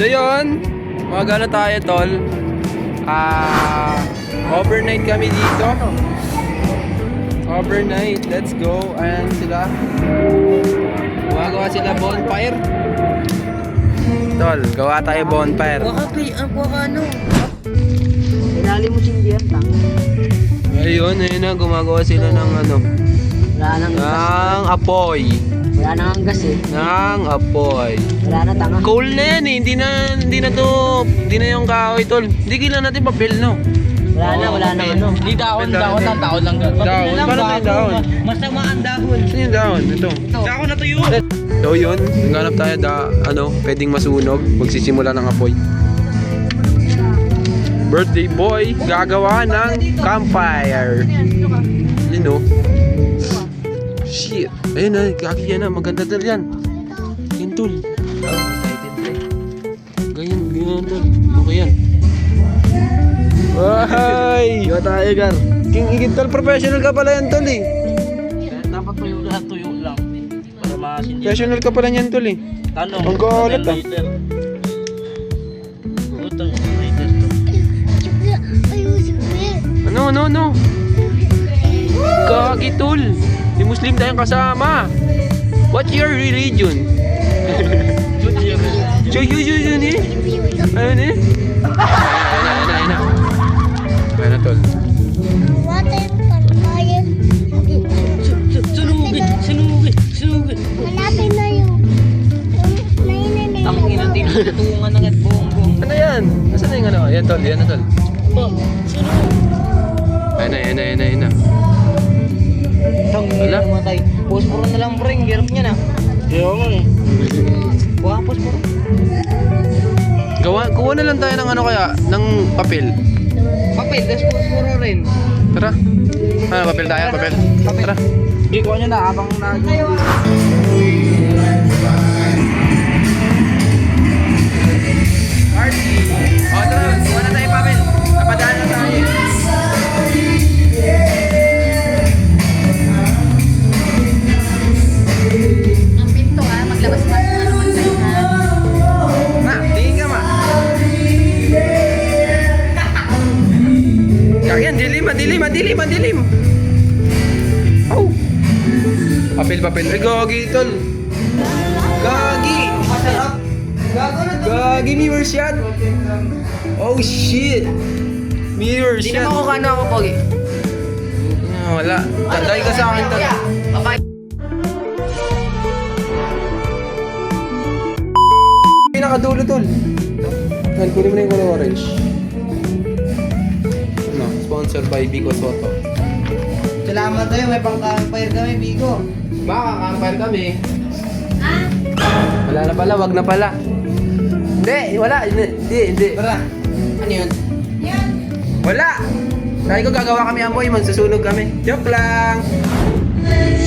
So yun, magana tayo tol. Overnight kami dito. Overnight, let's go. Ayan sila. Gumagawa sila bonfire. Tol, gawa tayo bonfire. Ilalim mo sindihan, tang. Ayun na, gumagawa sila ng ano. Wala nang Ng apoy. Wala nang gas eh. Ng apoy. Wala na, tanga. Coal na yan eh, hindi na yung kahoy tol. Hindi kailangan natin papel no. Wala na ano. Di dahon lang Dahon, paano tayo dahon? Masama ang dahon. Saan yung dahon? Ito. Dahon na tuyo. So yun, naghanap tayo pwedeng masunog, magsisimula ng apoy. Birthday boy, gagawa ng campfire. You know. Shit. Ayun na, gagi yan na, maganda tol yan. Yan tol. Ganyan tol. Okay yan. Ay! Yo tayo, Gar. King Igit tol, professional ka pala yan tol eh. Dapat tuyo lang. Para masindihan. Professional ka pala yan tol eh. Tanong. Ang galit, ah. Utang later to. Ano? Gagi tol. Di Muslim tayong kasama. What's your religion? Yun eh. Ayun eh. Ayun na. Ayun na tol. Sunugin. Malapit na yung Ang tinutulungan ng at buong. Ano yan? Nasaan na yung ano? Yan tol, yan na tol. Ayun na. Tang Wala. matay. Posporo na lang bring, hirap niya na. Yo mo eh. Kuha ang posporo. Kuha na lang tayo ng ano kaya? Ng papel. Papel, das posporo rin. Tara. Ano, papel tayo? Papel. Tara. Hindi ko nyo na abang na. Party. O, tara. Kuha na tayo papel. Napadaan na tayo. ang pinto maglabas pa naman sa Ma, tingin ka ma. Kaya dilim. Oh. Papel. Ay, gagi, tol. Gagi. Masarap. Gago na to. Gagi, mirror shot. Oh, shit. Mirror Hindi shot. naman ko kano ako, Pogi. Wala. Tandai ka sa akin, tol. Okay. Pinakadulo, tol. Yan, kunin mo na yung color orange. Ano, sponsored by Bico Soto. Salamat tayo, may pang-campfire kami, Bigo. Makaka-campfire kami. Wala na pala, wag na pala. Hindi, wala. Hindi. Tara. Ano yun? Wala! Dahil ko gagawa kami amoy, magsusunog kami. Joke lang!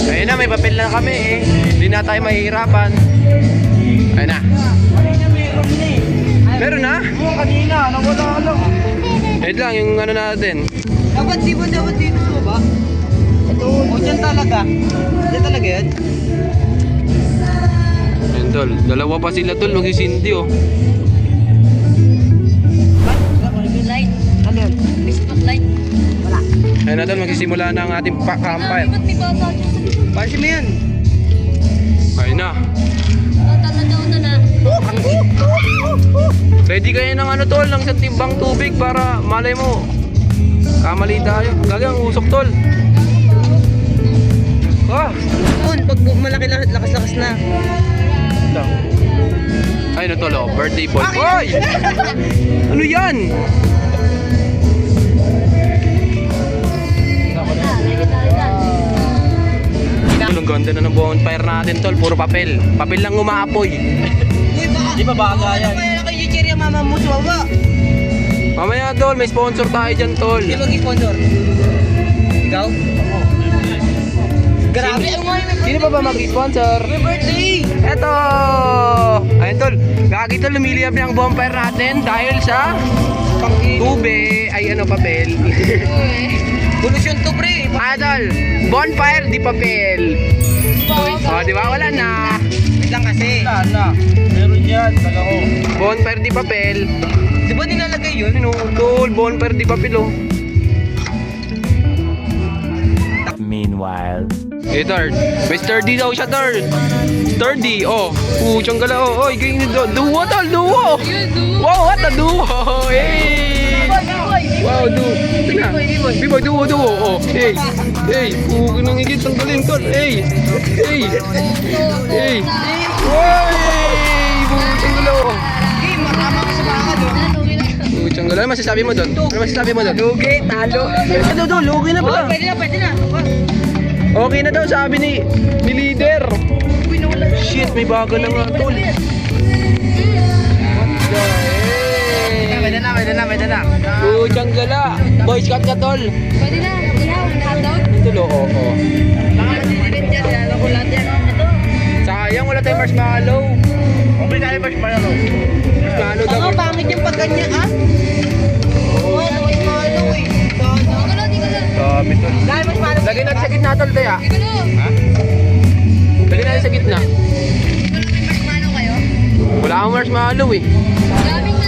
Ayun na, may papel na kami eh. Hindi na tayo mahihirapan. Ayun na. Kanina meron na eh. Meron na? Oo, kanina. Nawala ka lang. Wait lang, yung ano natin. Dapat dito sa baba? Ito. O, dyan talaga. Dyan talaga yan? Ayun tol, dalawa pa sila tol, magsisindi oh. light. Ano yun? May spotlight. Wala. Ayun na tol, magsisimula na ang ating campfire. Ba't may baba dyan? Pansin mo yan. Ayun na. Tatataw na. Ready kayo ng ano tol, ng isang timbang tubig para malay mo. Kamali tayo. Gagang usok tol. Ah! Pag malaki lakas-lakas na. Ayun na tol, oh, birthday boy. Hoy! Ano yan? Ang ganda na ng bonfire natin tol, puro papel. Papel lang umaapoy. Uy, baka. Di ba baga yan? Kaya kayo chichirya mama mo sa baba. Mamaya tol, may sponsor tayo dyan tol. Sino mag-sponsor? Ikaw? Grabe, ano nga yun? Sino pa ba mag-sponsor? May birthday! Eto! Ayun tol, gagi tol, lumili kami ang bonfire natin dahil sa tubig, ay ano, papel. Polusyon to pre! Tol, bonfire di papel. O, di ba? Wala na. lang kasi. Wala. Meron yan. Taga ko. Bonfire di papel. Di ba nilalagay yun? Ano, tol, bonfire di papel oh. Meanwhile. Eh, third. May sturdy daw siya, third. Sturdy, oh. Puchang gala, oh. Oy, ganyan do. Duo, tol, duo. Wow, what a duo. Hey. Wow, duo. Tina. B-boy, duo, oh. Hey. Hey. Pugo nang higit. Tanggalin, tol. Hey. Hey. Hey. Wow. Puchang gala, oh. Hey, makama ka sa bakal, oh. Puchang gala. Ano masasabi mo doon? Ano masasabi mo doon? Lugi, talo. Ano doon? Lugi na Oh, pala. pwede na. Okay na daw, sabi ni leader. Shit, may bago na nga, tol. Pwede na. Puchang gala. Boy Scout ka, tol. Pwede na. Ihaw. Hotdog. Tulo, oo. Baka matitipid dyan. Lalo ko lahat yan. Ito. Sayang, wala tayong marshmallow. Okay tayo marshmallow. Marshmallow daw. Ang pangit yung pagganyan, ah. Oo, malo eh. Di ko na. Sabi, tol. Dahil mas malo. Lagyan natin sa gitna, tol, kaya. Di ko na. Lagyan natin sa gitna. Mano kayo? Wala akong marshmallow eh. Daming na.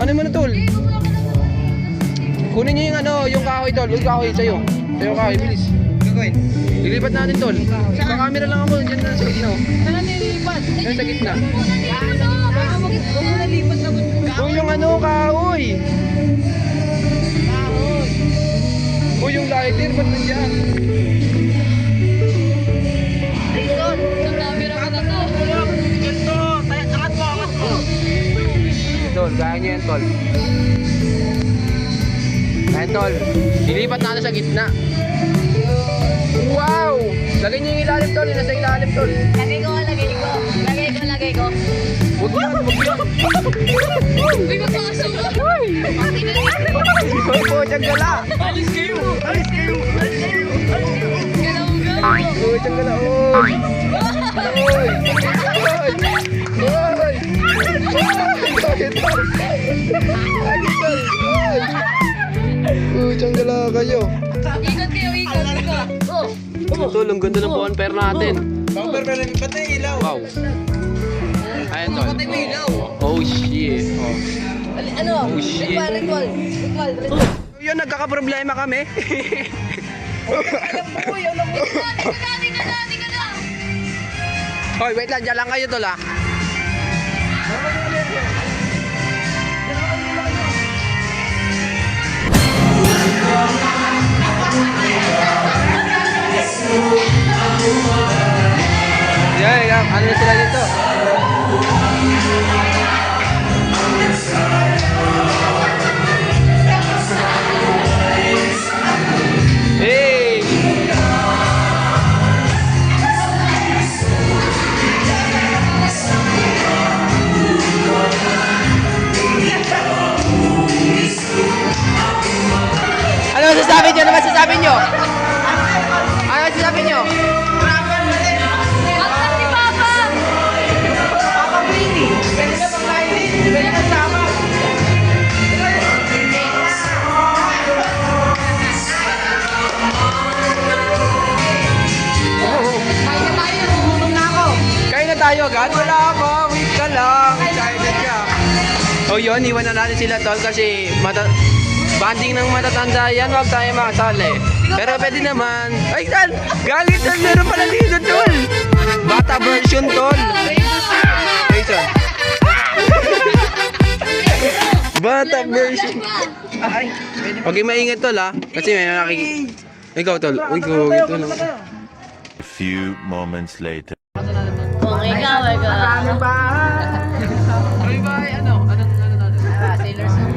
Ano mo na, tol? Kunin niyo yung ano, yung kahoy, tol. Yung kahoy sa'yo. Sa'yo kahoy, bilis. Gagawin. Lilipat natin, tol. Naka-camera lang ako. Diyan na sa gitna. Saan nililipat? Diyan sa gitna. Huwag mo nalipat na Uy, yung ano, kahoy. Uy, yung lighter, ba't nandiyan? Sa camera ko na to. Tol, kaya niyo yan, tol. Ayan, tol. Dilipat natin sa gitna. Wow! Lagay niyo yung ilalim, tol. Yung nasa ilalim, tol. Lagay ko. Huwag yan, huwag yan. Uy, magpasok ko. Hoy po, dyan gala. Alis kayo. Uy, dyan gala. Uy. Uy. Uy. Uy, dyan gala kayo. Ikot. Oh. Tol, ang ganda ng bonfire natin. Bumper pa rin. Ba't na ilaw? Wow. Ayan, tol. Patay mo ilaw. Oh, shit. Oh. Ano? Oh, shit. Ritual. Yun, nagkakaproblema kami. Di ka na. Hoy, wait lang. Diyan lang kayo, tol, ah. Yan, ano na sila dito? Hey! Ano masasabi nyo? Ano masasabi nyo? Ano masasabi nyo? Bakit si Papa? Kain na tayo agad? Wala ako. Wait ka lang. Excited ka. O yun, iwan na natin sila, tol, kasi banding ng matatanda yan, huwag tayo makasali. Pero pwede naman. Ay, tol! Galit, tol! Meron pala dito, tol! Bata version, tol! Ay, tol! Bata version! Ay, Huwag kayo maingat, tol, ha? Kasi may nakikita. Ikaw, tol. Uy, go. Ito lang. A few moments later. Kung ikaw. Ay, ba? Ano? Sailor Song.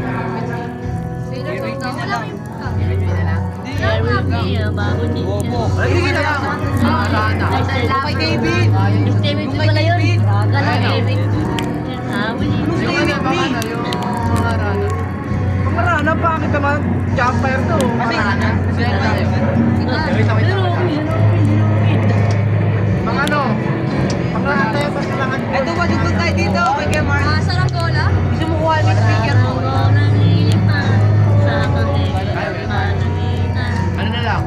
Sailor Song daw. Wala kayong buka. There will be a bago ninja. Kay David. Yung David pala yun. Akala David. Habol niya. Marana, bakit naman? Jumper to. Kasi, Mga ano? Ito ba dito tayo dito? Kay Kemar. Saranggola? Gusto mo kuha yung speaker mo? Ano na lang?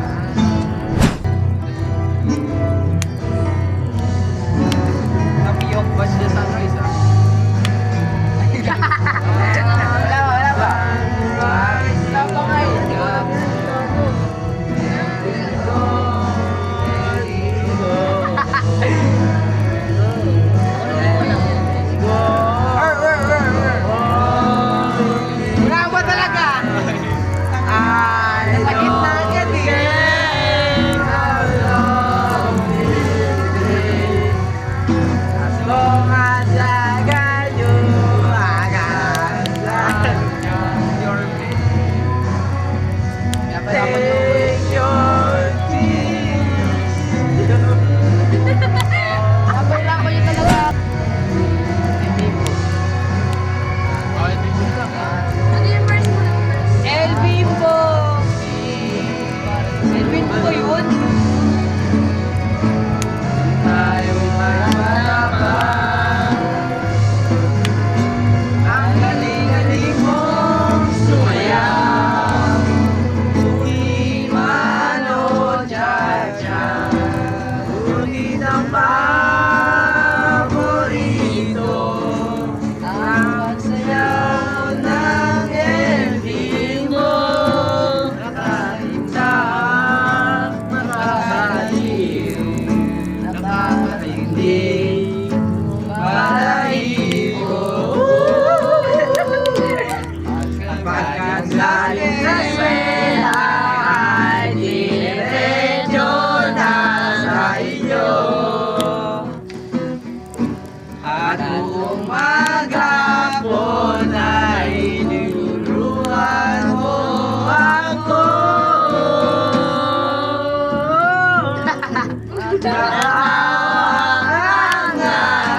ang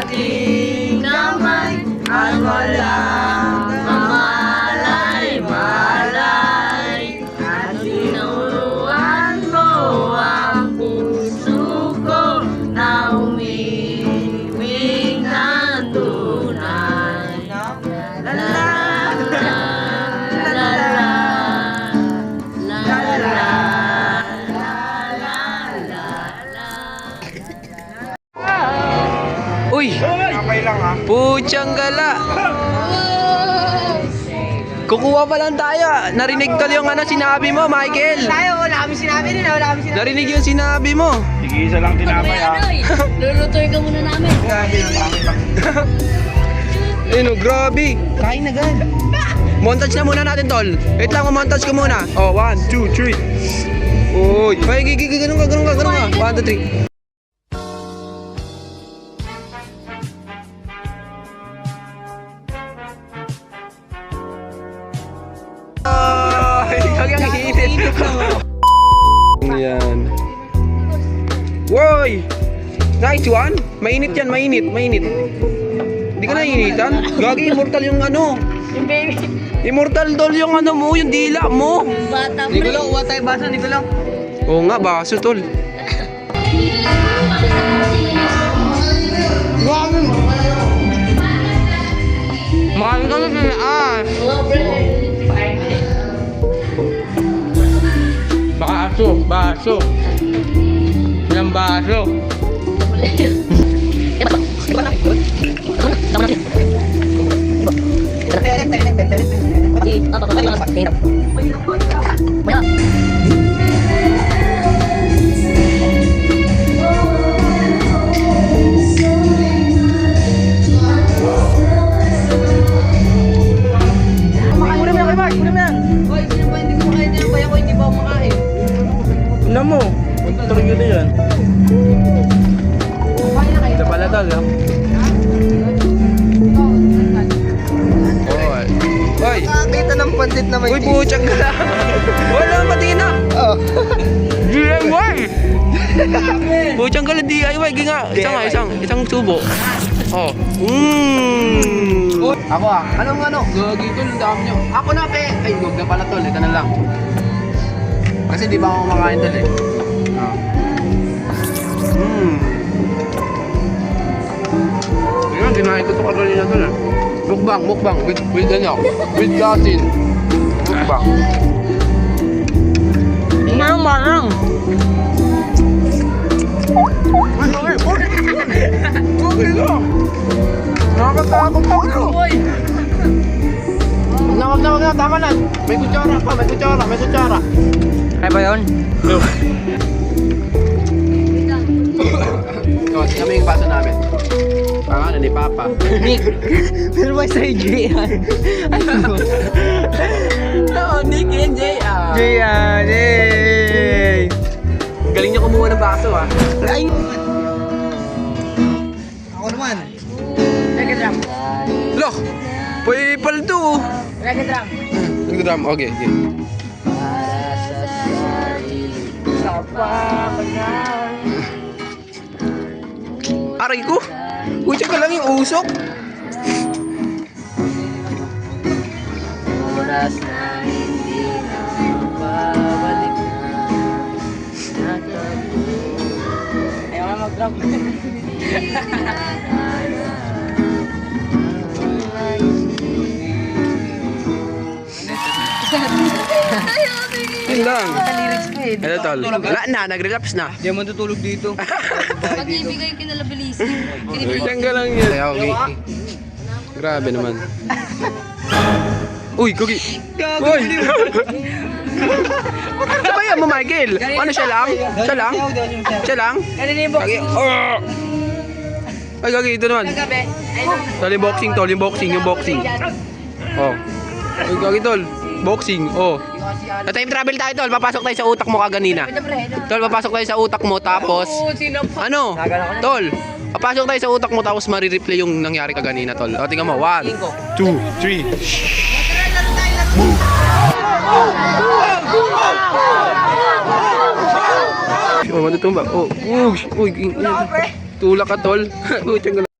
aking kamay at walang mamalay-malay at tinuruan mo ang puso ko na umiibig ng tunay. La la la la la la Uy! Puchang gala! Kukuha pa lang tayo. Narinig tol yung ano sinabi mo, Michael. Tayo, wala kami sinabi din, wala kami sinabi. Narinig yung sinabi mo. Sige, isa lang tinapay ah. Lulutuin ka muna namin. Ano, grabe. Kain na gan. Montage na muna natin, tol. Wait lang, montage ko muna. Oh, 1, 2, 3. Uy, ay, ganun ka. 1, 2, 3. Ay, kagang init. Yan. Woy! Nice one. Mainit yan, mainit. Hindi ka nainitan? Gagi, immortal yung ano. Yung baby. Immortal doll yung ano mo, yung dila mo. Bata Hindi ko lang, uwa tayo baso, hindi ko lang. Oo nga, baso tol. Marami kami pinaas. Baso. Ilang baso. Hoy, sino ba hindi kumakain dyan? Kaya ko hindi ba ako makain? Tignan mo. Punta rin yan. Ito pala tol, ha? Hoy! Nakakita ng pandit na may Uy, puchang ka lang! Wala, patina! Oh. DIY! Puchang ka lang DIY, ginga! Isang subo. Oh. Ako ah. Anong ano? Gagi tol, ang dami nyo. Ako na, pe! Ay, huwag na pala tol, ito na lang. Kasi di ba ako kumakain tol eh. Ayan, kinain ko ito kanina tol eh. Mukbang, with ano, with gasin. Mukbang. Marang. Okay ka. Nakakatakot ako na. Wag na, tama na. May kutsara. Kaya ba yun? Ito, kami yung baso namin. Pangalan ni Papa. Nick. Pero may sa JR. Oo, Nick and JR. JR, yay! Galing niyo kumuha ng baso ah. Ay! Ako naman. Second drum. Loh! Pwepal to. Second drum. Nagdram, okay. Para sa sarili sa pamagal. Aray ko! Kutsa ka lang yung usok. Oras na hindi na babalik na ayaw nga mag-drum. Yun lang. Lyrics ko eh. Ito tol. Wala na, nag-relapse na. Di mo tutulog dito. Pag-ibigay kinalabilisin. Diyan ka lang yan. Okay. Grabe naman. Uy, Gogi. Uy! Ano ba yan mo, Michael? Ano siya lang? Siya lang? Kanina yung box. Gagi. Ay, Gagi, ito naman. Gabi. Tol, yung boxing, tol. Yung boxing. Oh. Ay, Gagi, tol. Boxing, oh. Na-time travel tayo, tol. Papasok tayo sa utak mo kaganina. Tol, papasok tayo sa utak mo, tapos... Ano? Tol, papasok tayo sa utak mo, tapos marireplay yung nangyari kaganina, tol. O, tingnan mo. 1, 2, 3. Oh, matutumba. Oh, uy, tulak ka, tol. Uy, tiyang gala.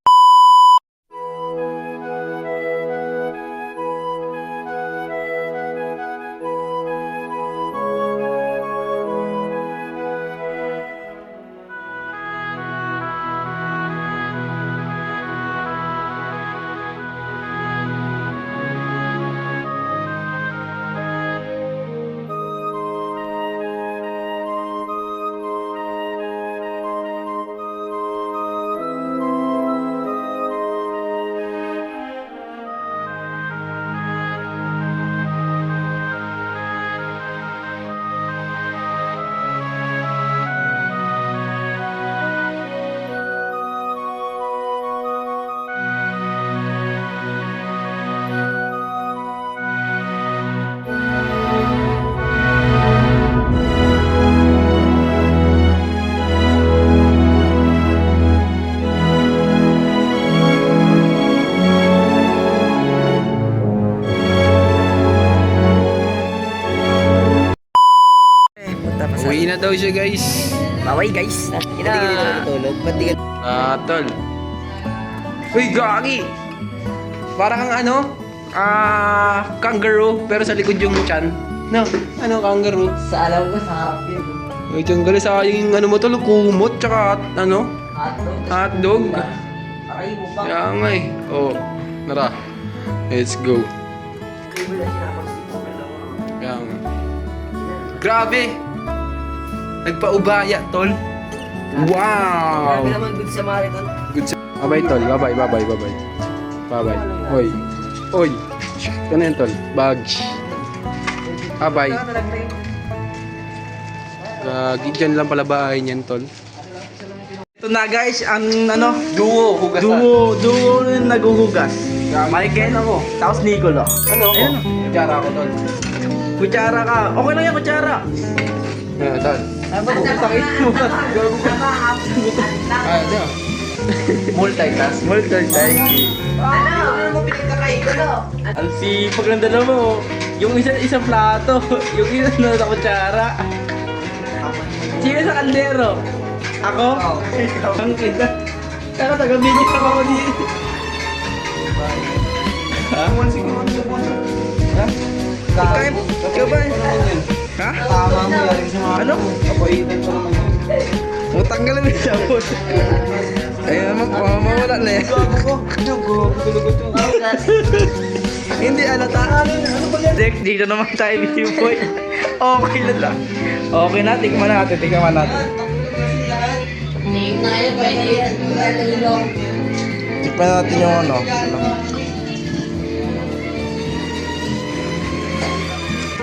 Uwi na daw siya, guys. Baway guys. Hindi ka dito natutulog. Ba't di ka... Tol. Uy, gagi! Para kang ano? Kangaroo, pero sa likod yung chan. No, ano, kangaroo? Sa alam ko, sa harap yun. Uy, tiyang gali sa yung ano mo tol, kumot, tsaka ano? Hotdog. Aray mo pa. Kaya nga eh. Oh, nara. Let's go. Kaya nga. Grabe! Nagpaubaya, tol. Wow! Grabe naman good sa mare tol. Good sa... Bye-bye, tol. Bye-bye. Bye-bye. Oy. Oy. Ano yan, tol? Bag. Bye-bye. Dyan lang pala bahay niyan, tol. Ito na guys, ang ano? Duo, hugas Duo yung naguhugas. Michael ako. Tapos Nicolo. Ano ako? Kutsara ako, tol. Kutsara ka. Okay lang yan, kutsara. Ano, tol? Sakit mo. Ano? Multitask. Ano mo pinita kay Gulo? Ang sipag ng dala mo. Yung isang plato. Yung isa na sa kutsara. Sino sa kaldero? Ako? Ikaw. Ang kita. Kaya taga-video ako dito. Ha? Ha? Ikaw ba? Ha? Tama mo yan sa mga... Ano? Kapaitan pa naman yun. Utang ka lang yung sabon. Ayun naman, mawala na yan. Hindi alata. Dek, dito naman tayo, B-Boy. Okay lang. Okay na, tikman natin. Tingin na kayo, pwede yan. Tikman natin yung ano.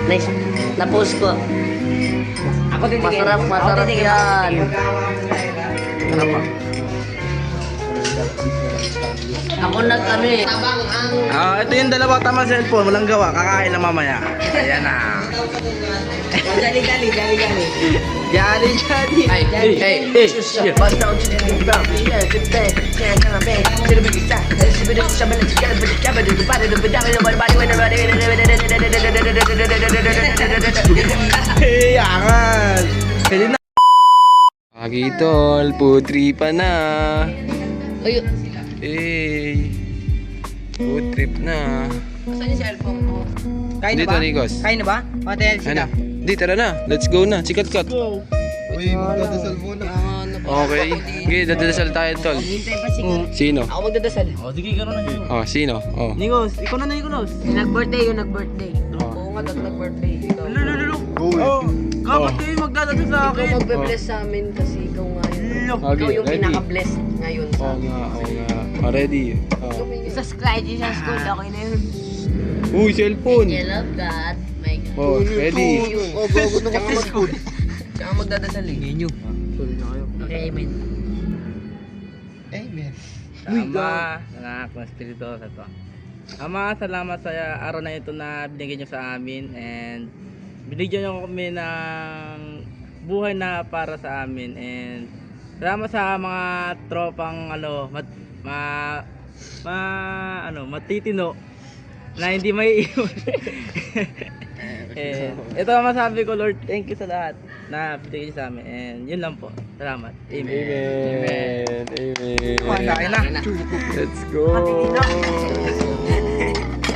Nice. Na-post ko. Ako titigil. Masarap yan. Ano pa? Ako nag-ano eh. Ito yung dalawa tama cellphone. Walang gawa. Kakain na mamaya. Ayan na. Jali. Bust down to the ground. Yeah, good day. Can't come back. To the big side. Let's see the shabba. Let's get the cabba. The body, the body, the body, Hey, angan. Pwede na. Pagi, tol. Putri pa na. Ayun. Eh. Food trip na. Saan yung cellphone ko? Kain na Dito, ba? Nikos. Kain na ba? Hotel Ano? sila. Di, tara na. Let's go na. Sikat kat. Uy, magdadasal muna. Okay. Okay, dadasal tayo, tol. Hintay pa siguro. Sino? Ako magdadasal. O, sige, gano'n na yun. Oh, sino? Oh. Nikos, ikaw na Nikos. Yung nag-birthday. Oo nga, nag-birthday. Ikaw. Lulululu. Oh, kapag kayo magdadasal sa Ikaw akin. magbe-bless sa amin kasi ikaw nga yun. Okay, Ikaw yung ready? pinaka-blessed ngayon sa Oo nga, oo nga. Oh, ready. Oh. Sa slide sa school, okay na yun. Uy, cellphone. I love God. My God. Oh, ready. Oh, bago na ka school. Tsaka magdadasal eh. Inyo. Okay, amen. Amen. Ama, anak ng Espiritu Santo. Ama, salamat sa araw na ito na binigyan niyo sa amin and binigyan niyo kami ng buhay na para sa amin and salamat sa mga tropang matitino na hindi may iwan. Ito ang masabi ko, Lord. Thank you sa lahat. na binigay niyo sa amin. And yun lang po. Salamat. Amen. Amen. Amen. Kain na. Let's go.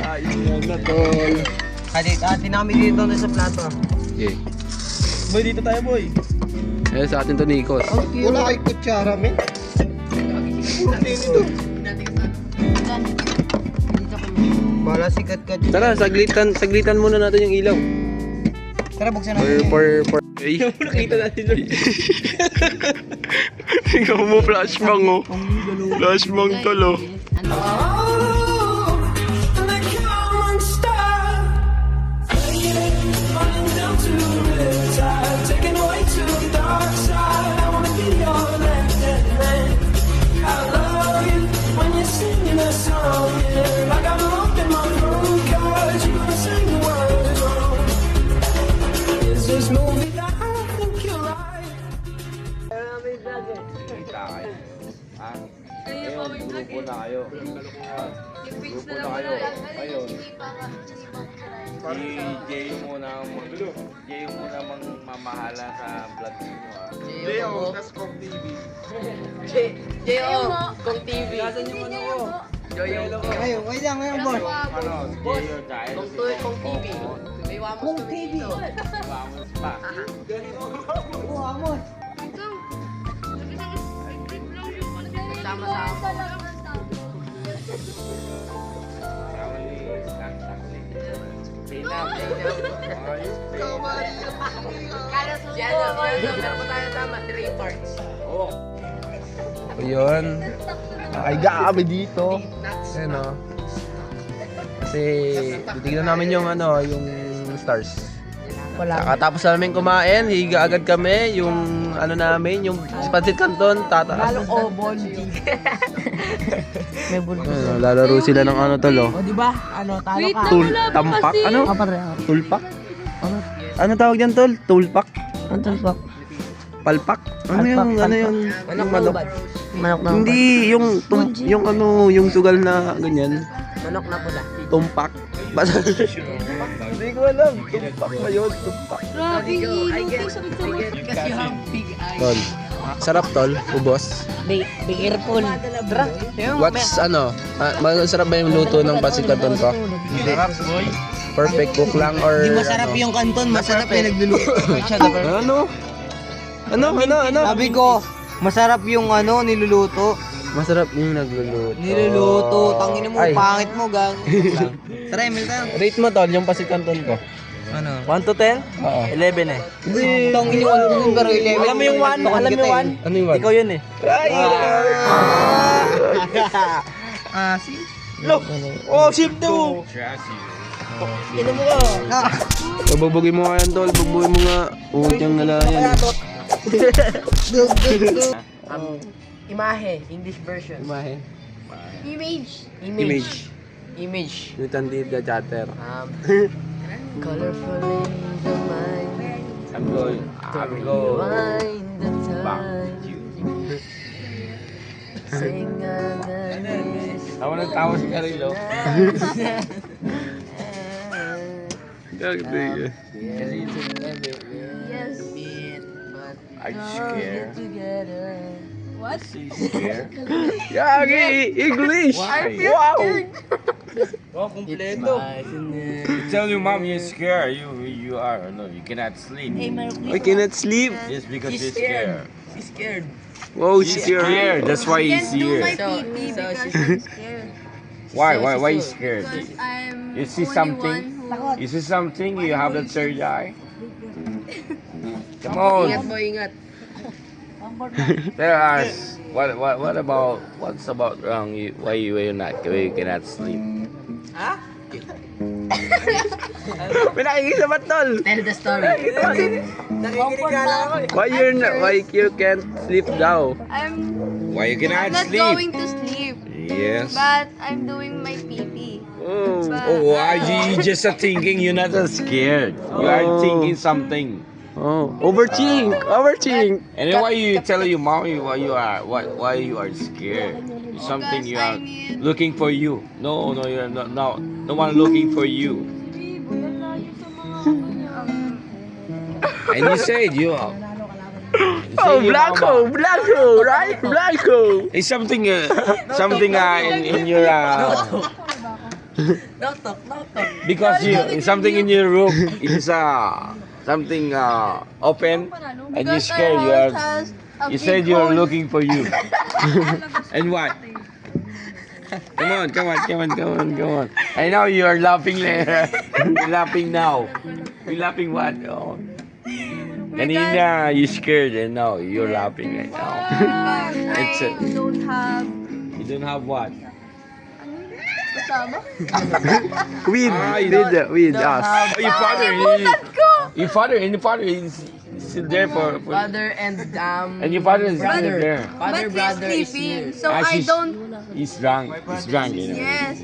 Ayun na tol. Ati namin dito na sa plato. Okay. Boy, dito tayo boy. Eh, sa atin to Nikos. Wala kay kutsara, men. Puro dito. Bala sikat ka dyan. Tara, saglitan muna natin yung ilaw. Tara, buksan natin. Ay. Nakita natin doon. Ikaw mo flashbang oh. Flashbang tol oh. Grupo na kayo. Grupo na kayo. Ayun. Si Jay muna mang mamahala sa vlog niyo ah. J.O. tas Kong TV. J.O. Kong TV. Ayun, wait lang, boss. Ano? Jay dahil Kong TV. May wamos Kong kami TV. dito. Vamos pa. Vamos. Sama-sama. Meron pa tayo tama, 3 parts. Ayun. Nakaiga kami dito. Ayan o. Kasi titignan namin yung yung stars. Kakatapos namin kumain, higa agad kami. Yung namin, yung Pancit Canton, tataas. May bulto. Ayun, lalaro sila ng tol oh. O, di ba? Ano, talo ka. Tampak? Ano? Pare. Tulpak? Ano tawag dyan tol? Tulpak? Ang tulpak. Palpak? Ano yung manok? Manok na. Hindi, yung sugal na ganyan. Manok na pula. Tumpak. Hindi ko alam. Tumpak ba yun? Tumpak. Grabe, Because you have big eyes. Tol. Sarap tol. Ubos. Be careful. Tara. What's masarap ba yung luto ng Pancit Canton ko? Sarap boy. Perfect cook lang or Di masarap yung kanton, masarap yung nagluluto. Ano? Sabi ko, masarap yung niluluto. Masarap yung nagluluto. Niluluto, tangina mo, Ay. pangit mo, gang. Tara, Emil tayo. Rate mo tol yung Pancit Canton ko. Ano? 1 to 10? Oo. 11 eh. Hindi. Tangin yung pero 11. Alam mo yung 1? Alam mo yung 1? Ano yung 1? Ikaw yun eh. Si? Oh, ship daw. Ino mo ka. Bubugin mo nga yan tol. Bubugin mo nga. Utang na lang yan. Imahe, English version. Imahe. Image. Image. Nutan deep the chatter. Colorful in the mind. I'm going. Rewind the Back time. with you. Sing Tawa ng tawa si Carilo. Are you scared? What? Scared? Yagi! English! Why? Wow! Oh, kompleto. You tell your mom you're scared. You are. No, you cannot sleep. I cannot sleep. Just because you're scared. She's scared. Wow, He's scared. scared. That's why he's here. So Why? she's Why? So Why you she's scared? I'm You see only something? one You see something? You have the third eye. Come on. Ingat mo, ingat. Tell us. What about? What's about wrong? Why you cannot sleep? May nakikita ba tol? Tell the story. Why you can't sleep daw? Why you I'm cannot not sleep? going to sleep, Yes. but I'm doing my pee. Oh. Oh, why you just are thinking? You're not scared. You are Oh. thinking something. Oh. Overthink. And then why you tell your mommy why you are scared? Something you are I need- looking for you. No, you're not. No one looking for you. And you said you. Oh, Blanco, Blanco, right? Blanco. It's something in your because you something in your room is something open and you scared you said you are looking for you. And what? Come on. I know you are laughing there. You're laughing now. You're laughing what? Oh. Kanina you scared and now you're laughing right now. It's I don't have you don't have what? kasama. With us. Oh, your father is still there for Father and and your father is still there. Father, But brother he's is sleeping, here. so I He's- don't. He's drunk. He's drunk, you know. Yes.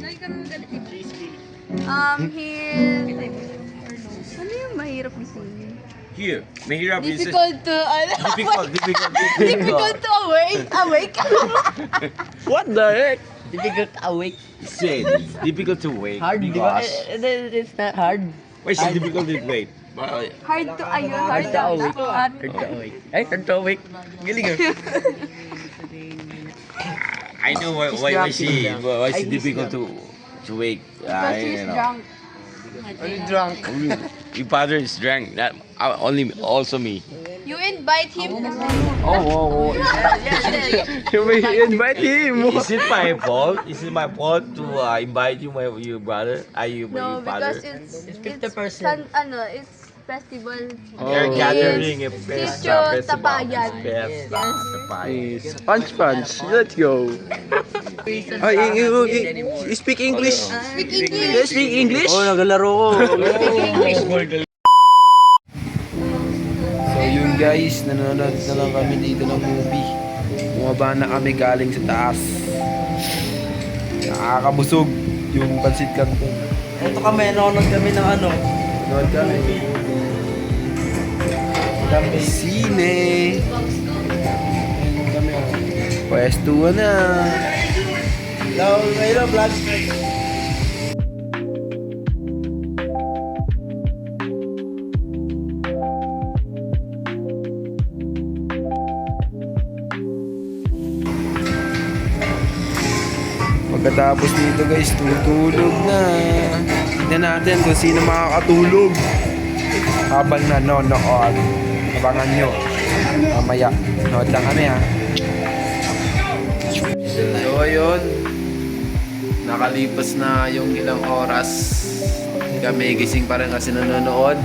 Ano yung mahirap isipin? Here, mahirap is Difficult to, difficult to awake. What the heck? Difficult to awake. said it's difficult to wait Hard, di ba? because It's not hard. why is it difficult to wait? Hard to, ayun, hard Hard to awake. to, Hard to awake. Ay, hard to awake. Galing ah. I know why is it difficult to wait. Because he's You know. drunk. Drunk. Your father is drunk. Not only also me. You invite him. Oh. You may invite him. Is it my fault? Is it my fault to invite you, your brother? Your No, father? because it's 50%. It's festival. They're gathering a Sitio festival. Tapayan. Fiesta, Tapayan. Yes. Punch. Let's go. Oh, you speak English? Speak You English. speak English? Oh, nagalaro ko. So yun guys, nanonood na lang kami dito ng movie. Bumaba na kami galing sa taas. Nakakabusog yung pansit canton. Ito kami, nanonood kami ng ano. Nanonood kami. Kami sine. Kami pwestuhan na. Hello, vlog. Pagkatapos nito guys, tutulog na. Tignan natin kung sino makakatulog habang nanonood. Abangan nyo. Mamaya, nood lang kami ha. So ayun, nakalipas na yung ilang oras. Kami gising pa rin kasi nanonood.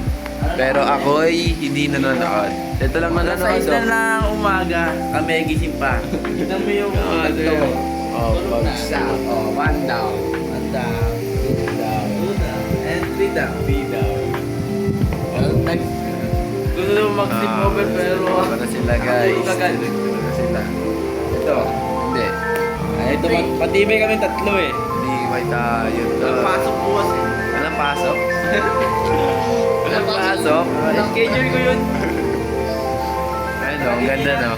Pero ako ay hindi nanonood. Ito lang Alas nanonood. 6 na ng umaga, kami gising pa. Tignan mo yung ito. Oh, bagsak. Oh, one down. One down. Two down. Two down. And three down. Three down. Gusto naman mag-sleep over pero Wala na sila guys. Tulog agad. Wala na sila. Ito. Hindi. ito patibay kami tatlo eh. Hindi may tayo. Walang pasok bukas eh. Walang pasok? Walang pasok? Schedule ko yun. Ayun, ang ganda no.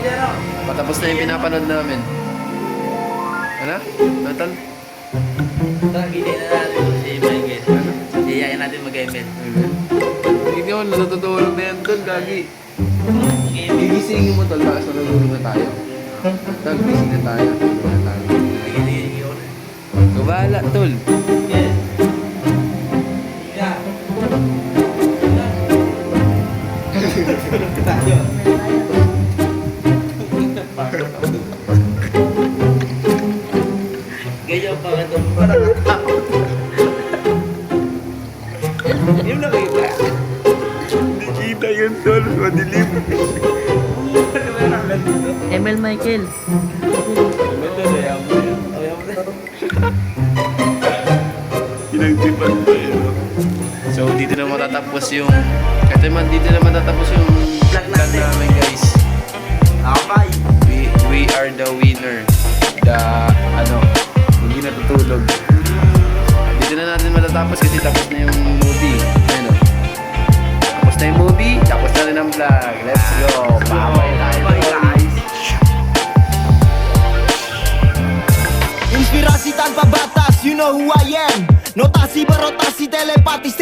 Patapos na yung pinapanood namin. Ano? Total? Gilay na natin si Michael. Iyayin natin mag-ML. Hindi mo natutulog na yan doon, Gagi. Gigisingin mo tol, tapos natutulog na tayo. Tol, gising na tayo. Tulog na tayo. Kabala, tol. Ganyan pa nga ito. Parang natakot. Yung nakita. Hindi kita yun, tol. Madilim. ML Michael. Ito na yan mo yan. Pinagtipan mo yun. So, dito na matatapos yung... Ito man, dito na matatapos yung vlog namin, guys. Okay. We are the winner. The, hindi natutulog. Dito na natin matatapos kasi tapos na yung movie. Ano? Tapos na yung movie, tapos na rin ang vlog. Let's go. Bye tayo. Bye guys. Inspirasi tanpa batas, you know who I am. Notasi berotasi telepatis